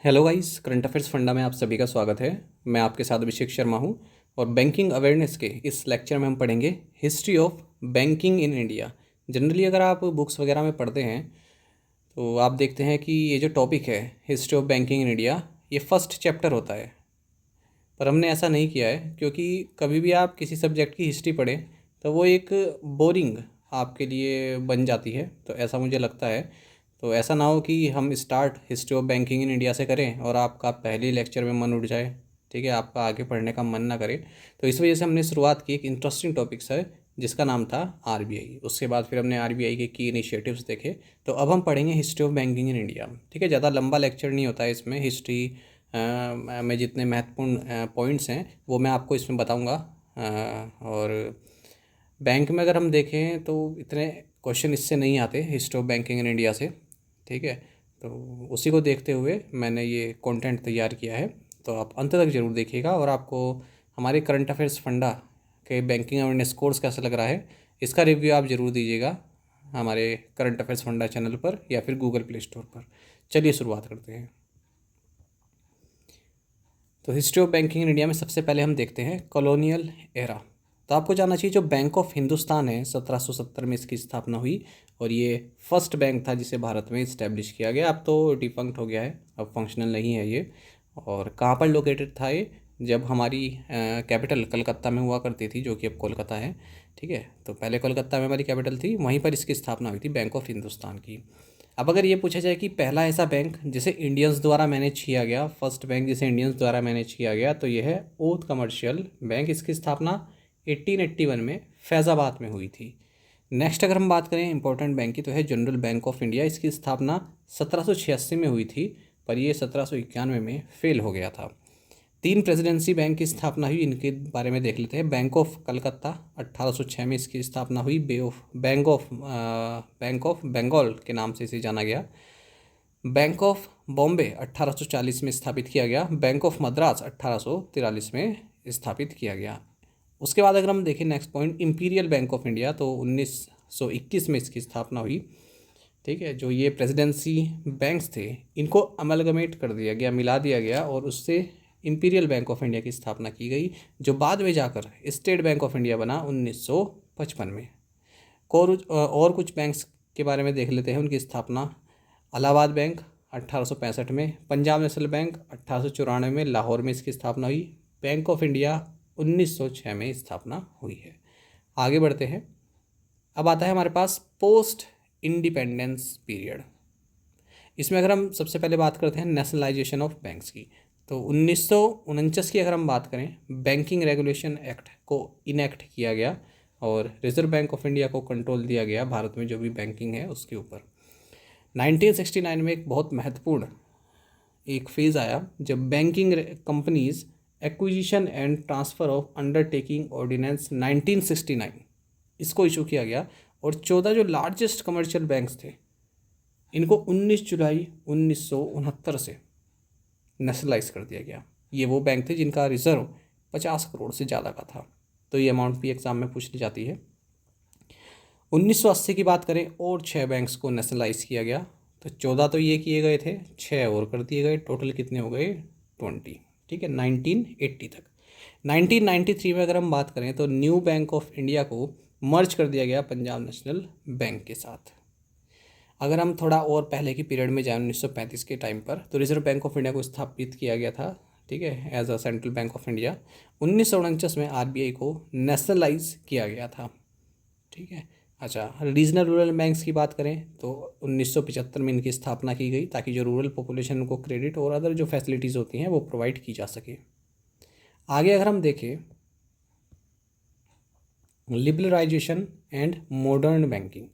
Hello guys, current affairs funda में आप सभी का स्वागत है। मैं आपके साथ अभिषेक शर्मा हूं और बैंकिंग अवेयरनेस के इस लेक्चर में हम पढ़ेंगे history of banking in India. Generally अगर आप बुक्स वगैरह में पढ़ते हैं तो आप देखते हैं कि ये जो टॉपिक है history of banking in India, ये फर्स्ट चैप्टर होता है। पर हमने ऐसा नहीं किया है क्योंकि कभी भी आप किसी सब्जेक्ट की हिस्ट्री पढ़ें तो वो एक बोरिंग आपके लिए बन जाती है, तो ऐसा मुझे लगता है। तो ऐसा ना हो कि हम start history of banking in India से करें और आपका पहले लेक्चर में मन उठ जाए, ठीक है, आपका आगे पढ़ने का मन ना करे। तो इस वजह से हमने शुरुआत की एक इंटरेस्टिंग टॉपिक से जिसका नाम था आरबीआई। उसके बाद फिर हमने आरबीआई के की इनिशिएटिव्स देखे। तो अब हम पढ़ेंगे history of banking in India, ठीक है। ज़्यादा लंबा लेक्चर नहीं होता है इसमें। हिस्ट्री में जितने महत्वपूर्ण पॉइंट्स हैं वो मैं आपको इसमें बताऊंगा। और बैंक में अगर हम देखें तो इतने क्वेश्चन इससे नहीं आते history of banking in India से, ठीक है। तो उसी को देखते हुए मैंने ये कंटेंट तैयार किया है। तो आप अंत तक ज़रूर देखिएगा और आपको हमारे करंट अफेयर्स फंडा के बैंकिंग अवेयरनेस कोर्स कैसा लग रहा है इसका रिव्यू आप ज़रूर दीजिएगा हमारे करंट अफेयर्स फंडा चैनल पर या फिर गूगल प्ले स्टोर पर। चलिए शुरुआत करते हैं। तो history of banking in India में सबसे पहले हम देखते हैं कॉलोनियल एरा। तो आपको जानना चाहिए जो बैंक ऑफ हिंदुस्तान है 1770 में इसकी स्थापना हुई और ये फर्स्ट बैंक था जिसे भारत में इस्टेब्लिश किया गया। अब तो डिफंक्ट हो गया है, अब फंक्शनल नहीं है ये। और कहाँ पर लोकेटेड था ये? जब हमारी कैपिटल कलकत्ता में हुआ करती थी, जो कि अब कोलकाता है, ठीक है। तो पहले कोलकाता में हमारी कैपिटल थी, वहीं पर इसकी स्थापना हुई थी बैंक ऑफ हिंदुस्तान की। अब अगर ये पूछा जाए कि पहला ऐसा बैंक जिसे इंडियंस द्वारा मैनेज किया गया, फर्स्ट बैंक जिसे इंडियंस द्वारा मैनेज किया गया, तो यह है ओथ कमर्शियल बैंक। इसकी स्थापना 1881 में फैज़ाबाद में हुई थी। नेक्स्ट अगर हम बात करें इंपॉर्टेंट बैंक की तो है जनरल बैंक ऑफ इंडिया। इसकी स्थापना 1786 में हुई थी पर यह 1791 में फेल हो गया था। तीन प्रेसिडेंसी बैंक की स्थापना हुई, इनके बारे में देख लेते हैं। बैंक ऑफ कलकत्ता 1806 में इसकी स्थापना हुई। बैंक ऑफ बंगाल के नाम से इसे जाना गया। बैंक ऑफ बॉम्बे 1840 में स्थापित किया गया। बैंक ऑफ मद्रास 1843 में स्थापित किया गया। उसके बाद अगर हम देखें next point imperial bank of India, तो 1921 में इसकी स्थापना हुई, ठीक है। जो ये प्रेसिडेंसी बैंक्स थे इनको अमलगमेट कर दिया गया, मिला दिया गया और उससे इंपीरियल बैंक ऑफ इंडिया की स्थापना की गई, जो बाद में जाकर स्टेट बैंक ऑफ इंडिया बना 1955 में। और कुछ बैंक्स के बारे में देख लेते हैं उनकी स्थापना। इलाहाबाद बैंक 1865 में, पंजाब नेशनल बैंक 1894 में लाहौर में इसकी स्थापना हुई। बैंक ऑफ इंडिया 1906 में स्थापना हुई है। आगे बढ़ते हैं। अब आता है हमारे पास पोस्ट इंडिपेंडेंस पीरियड। इसमें अगर हम सबसे पहले बात करते हैं नेशनलाइजेशन ऑफ बैंक्स की, तो 1949 की अगर हम बात करें, बैंकिंग रेगुलेशन एक्ट को इनेक्ट किया गया और रिजर्व बैंक ऑफ इंडिया को कंट्रोल दिया गया भारत में जो भी बैंकिंग है उसके ऊपर। 1969 में एक बहुत महत्वपूर्ण एक फेज़ आया जब banking companies acquisition and transfer of undertaking ordinance 1969 इसको इशू किया गया और 14 जो लार्जेस्ट कमर्शियल बैंक्स थे इनको 19 जुलाई 1969 से नेशनलाइज कर दिया गया। ये वो बैंक थे जिनका रिजर्व 50 करोड़ से ज़्यादा का था। तो ये अमाउंट भी एग्ज़ाम में पूछ ली जाती है। 1980 की बात करें और 6 बैंक्स को नेशनलाइज किया गया। तो 14 तो ये किए गए थे, 6 और कर दिए गए, टोटल कितने हो गए 20, ठीक है। 1980 तक। 1993 में अगर हम बात करें तो न्यू बैंक ऑफ इंडिया को मर्ज कर दिया गया पंजाब नेशनल बैंक के साथ। अगर हम थोड़ा और पहले की पीरियड में जाएं 1935 के टाइम पर, तो रिजर्व बैंक ऑफ इंडिया को स्थापित किया गया था, ठीक है, as a central bank of India. 1949 में आरबीआई को नेशनलाइज किया गया था, ठीक है। अच्छा, रीजनल रूरल बैंक्स की बात करें तो 1975 में इनकी स्थापना की गई ताकि जो रूरल पॉपुलेशन को क्रेडिट और अदर जो फैसिलिटीज़ होती हैं वो प्रोवाइड की जा सके। आगे अगर हम देखें लिबरलाइजेशन एंड मॉडर्न बैंकिंग,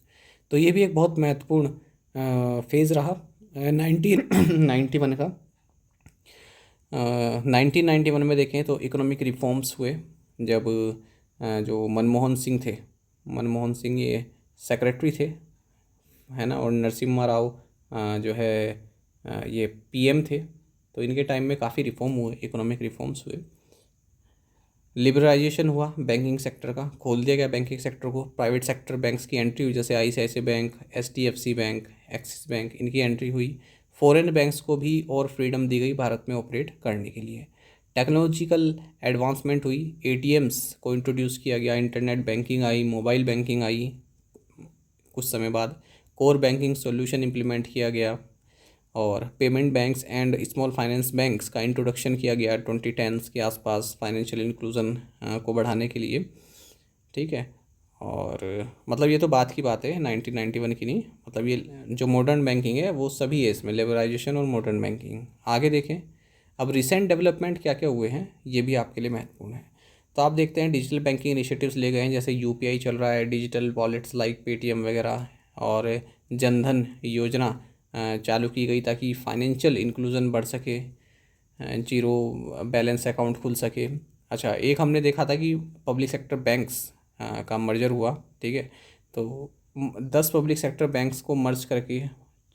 तो ये भी एक बहुत महत्वपूर्ण फेज़ रहा 1991 का। 1991 में देखें तो इकोनॉमिक रिफॉर्म्स हुए जब जो मनमोहन सिंह थे, मनमोहन सिंह ये सेक्रेटरी थे, है ना, और नरसिम्हा राव जो है ये पीएम थे। तो इनके टाइम में काफ़ी रिफॉर्म हुए, इकोनॉमिक रिफॉर्म्स हुए। लिबरलाइजेशन हुआ बैंकिंग सेक्टर का, खोल दिया गया बैंकिंग सेक्टर को। प्राइवेट सेक्टर बैंक्स की एंट्री हुई, जैसे ICICI bank, HDFC bank, axis bank, इनकी एंट्री हुई। फॉरेन बैंक्स को भी और फ्रीडम दी गई भारत में ऑपरेट करने के लिए। टेक्नोलॉजिकल एडवांसमेंट हुई, एटीएम्स को इंट्रोड्यूस किया गया, इंटरनेट बैंकिंग आई, मोबाइल बैंकिंग आई कुछ समय बाद, कोर बैंकिंग सॉल्यूशन इम्प्लीमेंट किया गया, और payment banks and small finance banks का इंट्रोडक्शन किया गया 2010s के आसपास फाइनेंशियल इंक्लूजन को बढ़ाने के लिए। ठीक है, और मतलब ये तो बात की बात है 1991 की नहीं, मतलब ये जो मॉडर्न बैंकिंग है वो सभी है इसमें, लिबरलाइजेशन और मॉडर्न बैंकिंग। आगे देखें अब रिसेंट डेवलपमेंट क्या क्या हुए हैं, ये भी आपके लिए महत्वपूर्ण है। तो आप देखते हैं डिजिटल बैंकिंग इनिशिएटिव्स ले गए हैं, जैसे यूपीआई चल रहा है, डिजिटल वॉलेट्स लाइक पेटीएम वगैरह, और जनधन योजना चालू की गई ताकि फाइनेंशियल इंक्लूजन बढ़ सके, जीरो बैलेंस अकाउंट खुल सके। अच्छा, एक हमने देखा था कि पब्लिक सेक्टर बैंक्स का मर्जर हुआ। ठीक है, तो 10 पब्लिक सेक्टर बैंक्स को मर्ज करके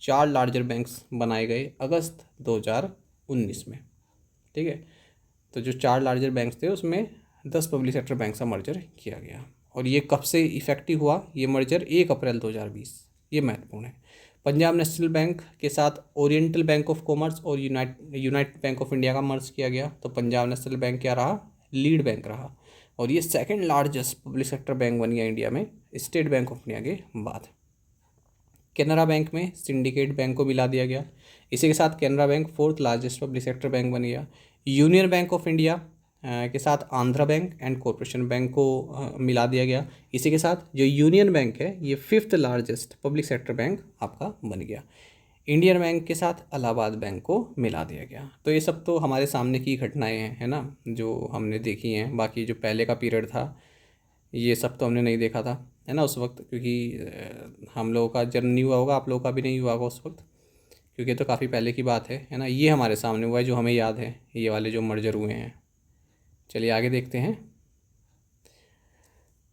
4 लार्जर बैंक्स बनाए गए अगस्त 2019 में। ठीक है, तो जो 4 लार्जर बैंक्स थे उसमें 10 पब्लिक सेक्टर बैंक का मर्जर किया गया। और ये कब से इफेक्टिव हुआ ये मर्जर? 1 अप्रैल 2020। ये महत्वपूर्ण है। पंजाब नेशनल बैंक के साथ ओरिएंटल बैंक ऑफ कॉमर्स और यूनाइटेड बैंक ऑफ इंडिया का मर्ज किया गया। तो पंजाब नेशनल बैंक क्या रहा? लीड बैंक रहा, और ये second largest public sector bank बन गया इंडिया में, स्टेट बैंक ऑफ इंडिया के बाद। कैनरा बैंक में सिंडिकेट बैंक को मिला दिया गया, इसी के साथ Canara bank 4th largest public sector bank बन गया। यूनियन बैंक ऑफ इंडिया के साथ Andhra bank and corporation bank को मिला दिया गया, इसी के साथ जो यूनियन बैंक है ये 5th largest public sector bank आपका बन गया। इंडियन बैंक के साथ इलाहाबाद बैंक को मिला दिया गया। तो ये सब तो हमारे सामने की घटनाएं हैं, है ना, जो हमने देखी हैं। बाकी जो पहले का पीरियड था ये सब तो हमने नहीं देखा था, है ना, उस वक्त, क्योंकि हम लोगों का जन्म नहीं हुआ होगा, आप लोगों का भी नहीं हुआ होगा उस वक्त, क्योंकि तो काफ़ी पहले की बात है ना। ये हमारे सामने हुआ है जो हमें याद है, ये वाले जो मर्जर हुए हैं। चलिए आगे देखते हैं।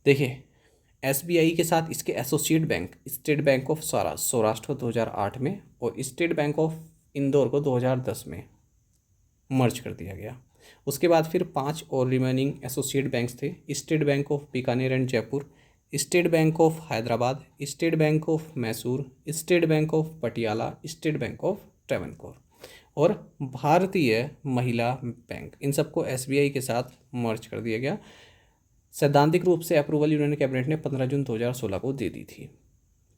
देखिए एसबीआई के साथ इसके associate bank state bank of Saurashtra 2008 में और स्टेट बैंक ऑफ इंदौर को 2010 में मर्ज कर दिया गया। उसके बाद फिर 5 और रिमेनिंग एसोसिएट बैंक्स थे, state bank of Bikaner and Jaipur, state bank of Hyderabad, state bank of Mysore, state bank of Patiala, state bank of Travancore और भारतीय महिला बैंक। इन सबको एसबीआई के साथ मर्ज कर दिया गया। सैद्धांतिक रूप से अप्रूवल यूनियन कैबिनेट ने 15 जून 2016 को दे दी थी।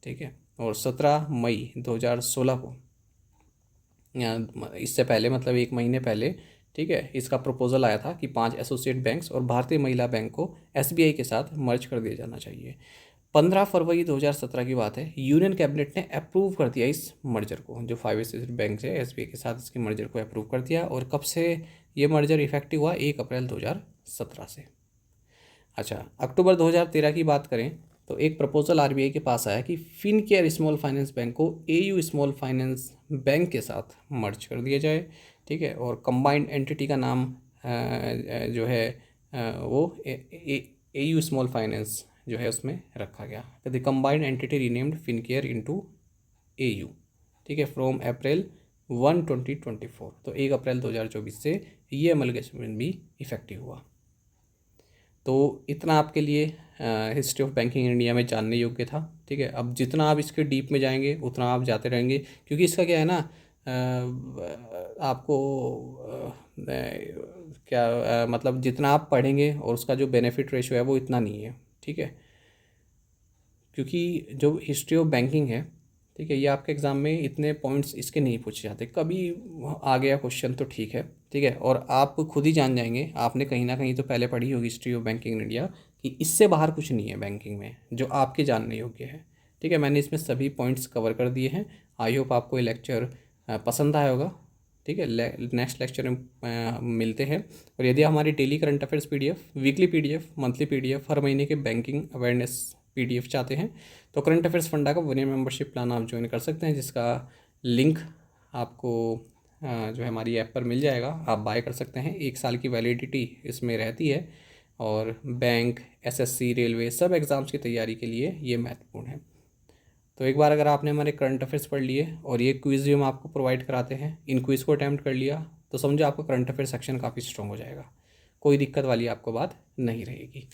ठीक है, और 17 मई 2016 को, इससे पहले मतलब 1 महीने पहले, ठीक है, इसका प्रपोजल आया था कि 5 एसोसिएट बैंक्स और भारतीय महिला बैंक को एसबीआई के साथ मर्ज कर दिया जाना चाहिए। 15 फरवरी 2017 की बात है, यूनियन कैबिनेट ने अप्रूव कर दिया इस मर्जर को, जो 5 एसोसिएट बैंक है एसबीआई के साथ इसके मर्जर को अप्रूव कर दिया। और कब से ये मर्जर इफेक्टिव हुआ? 1 अप्रैल 2017 से। अच्छा, अक्टूबर 2013 की बात करें तो एक प्रपोजल आरबीआई के पास आया कि फिनकेयर स्मॉल फाइनेंस बैंक को एयू स्मॉल फाइनेंस बैंक के साथ मर्ज कर दिया जाए। ठीक है, और कंबाइंड एंटिटी का नाम जो है वो एयू स्मॉल फाइनेंस जो है उसमें रखा गया। The combined entity renamed Fincare into AU. ठीक है, फ्रॉम अप्रैल 1, 2024। तो 1 अप्रैल 2024 से ये अमलगेशन भी इफेक्टिव हुआ। तो इतना आपके लिए हिस्ट्री ऑफ बैंकिंग इंडिया में जानने योग्य था। ठीक है, अब जितना आप इसके डीप में जाएंगे उतना आप जाते रहेंगे, क्योंकि इसका क्या है ना, आपको क्या मतलब जितना आप पढ़ेंगे और उसका जो बेनिफिट रेशो है वो इतना नहीं है। ठीक है, क्योंकि जो हिस्ट्री ऑफ बैंकिंग है, ठीक है, ये आपके एग्ज़ाम में इतने पॉइंट्स इसके नहीं पूछे जाते। कभी आ गया क्वेश्चन तो ठीक है। ठीक है, और आप खुद ही जान जाएंगे, आपने कहीं ना कहीं तो पहले पढ़ी होगी history of banking in India, कि इससे बाहर कुछ नहीं है बैंकिंग में जो आपके जानने योग्य है। ठीक है, मैंने इसमें सभी पॉइंट्स कवर कर दिए हैं। आई होप आपको ये लेक्चर पसंद आया होगा। ठीक है, नेक्स्ट लेक्चर में मिलते हैं। और यदि हमारी daily current affairs PDF, weekly PDF, monthly PDF, हर महीने के बैंकिंग अवेयरनेस पीडीएफ चाहते हैं तो करंट अफेयर्स फंडा का 1 ईयर मेंबरशिप प्लान आप ज्वाइन कर सकते हैं, जिसका लिंक आपको जो है हमारी ऐप पर मिल जाएगा। आप बाय कर सकते हैं। 1 साल की वैलिडिटी इसमें रहती है, और बैंक, एसएससी, रेलवे सब एग्ज़ाम्स की तैयारी के लिए ये महत्वपूर्ण है। तो एक बार अगर आपने हमारे करंट अफेयर्स पढ़ लिए और ये क्विज़ भी हम आपको प्रोवाइड कराते हैं, इन क्विज़ को अटैम्प्ट कर लिया, तो समझो आपका करंट अफेयर सेक्शन काफ़ी स्ट्रॉन्ग हो जाएगा। कोई दिक्कत वाली आपको बात नहीं रहेगी।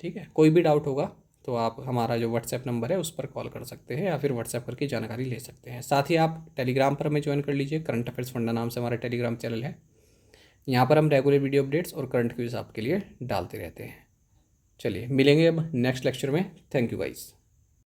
ठीक है, कोई भी डाउट होगा तो आप हमारा जो व्हाट्सएप नंबर है उस पर कॉल कर सकते हैं या फिर व्हाट्सएप करके जानकारी ले सकते हैं। साथ ही आप टेलीग्राम पर हमें ज्वाइन कर लीजिए, करंट अफेयर्स फंडा नाम से हमारा टेलीग्राम चैनल है। यहाँ पर हम रेगुलर वीडियो अपडेट्स और करंट क्विज आपके लिए डालते रहते हैं। चलिए मिलेंगे अब नेक्स्ट लेक्चर में। Thank you guys.